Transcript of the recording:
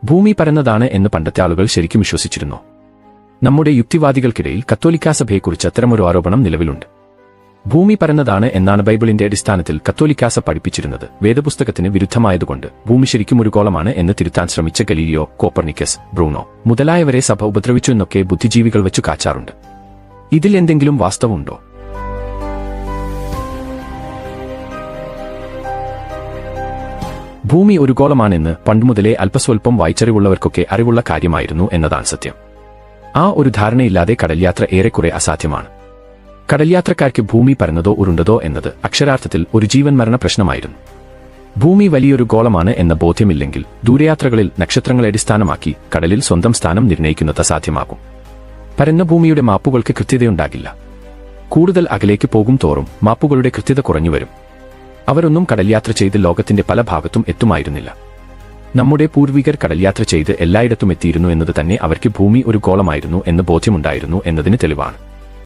ഭൂമി പരന്നതാണ് എന്ന് പണ്ടത്തെ ആളുകൾ ശരിക്കും വിശ്വസിച്ചിരുന്നു. നമ്മുടെ യുക്തിവാദികൾക്കിടയിൽ കത്തോലിക്കാ സഭയെക്കുറിച്ച് അത്തരമൊരു ആരോപണം നിലവിലുണ്ട്. ഭൂമി പരന്നതാണ് എന്നാണ് ബൈബിളിന്റെ അടിസ്ഥാനത്തിൽ കത്തോലിക്കാ സഭ പഠിപ്പിച്ചിരുന്നത്. വേദപുസ്തകത്തിന് വിരുദ്ധമായതുകൊണ്ട് ഭൂമി ശരിക്കും ഒരു ഗോളമാണ് എന്ന് തിരുത്താൻ ശ്രമിച്ച ഗലീലിയോ, കോപ്പർനിക്കസ്, ബ്രൂണോ മുതലായവരെ സഭ ഉപദ്രവിച്ചു എന്നൊക്കെ ബുദ്ധിജീവികൾ വെച്ചു കാച്ചാറുണ്ട്. ഇതിൽ എന്തെങ്കിലും വാസ്തവമുണ്ടോ? ഭൂമി ഒരു ഗോളമാണെന്ന് പണ്ടുമുതലേ അല്പസ്വല്പം വായിച്ചറിവുള്ളവർക്കൊക്കെ അറിവുള്ള കാര്യമായിരുന്നു എന്നതാണ് സത്യം. ആ ഒരു ധാരണയില്ലാതെ കടൽയാത്ര ഏറെക്കുറെ അസാധ്യമാണ്. കടൽയാത്രക്കാർക്ക് ഭൂമി പരന്നതോ ഉരുണ്ടതോ എന്നത് അക്ഷരാർത്ഥത്തിൽ ഒരു ജീവൻ മരണ പ്രശ്നമായിരുന്നു. ഭൂമി വലിയൊരു ഗോളമാണ് എന്ന ബോധ്യമില്ലെങ്കിൽ ദൂരയാത്രകളിൽ നക്ഷത്രങ്ങളെ അടിസ്ഥാനമാക്കി കടലിൽ സ്വന്തം സ്ഥാനം നിർണ്ണയിക്കുന്നത് അസാധ്യമാകും. പരന്ന ഭൂമിയുടെ മാപ്പുകൾക്ക് കൃത്യതയുണ്ടാകില്ല. കൂടുതൽ അകലേക്ക് പോകും തോറും മാപ്പുകളുടെ കൃത്യത കുറഞ്ഞുവരും. അവരൊന്നും കടൽയാത്ര ചെയ്ത് ലോകത്തിന്റെ പല ഭാഗത്തും എത്തുമായിരുന്നില്ല. നമ്മുടെ പൂർവികർ കടൽയാത്ര ചെയ്ത് എല്ലായിടത്തും എത്തിയിരുന്നു എന്നത് തന്നെ അവർക്ക് ഭൂമി ഒരു ഗോളമായിരുന്നു എന്ന് ബോധ്യമുണ്ടായിരുന്നു എന്നതിന് തെളിവാണ്.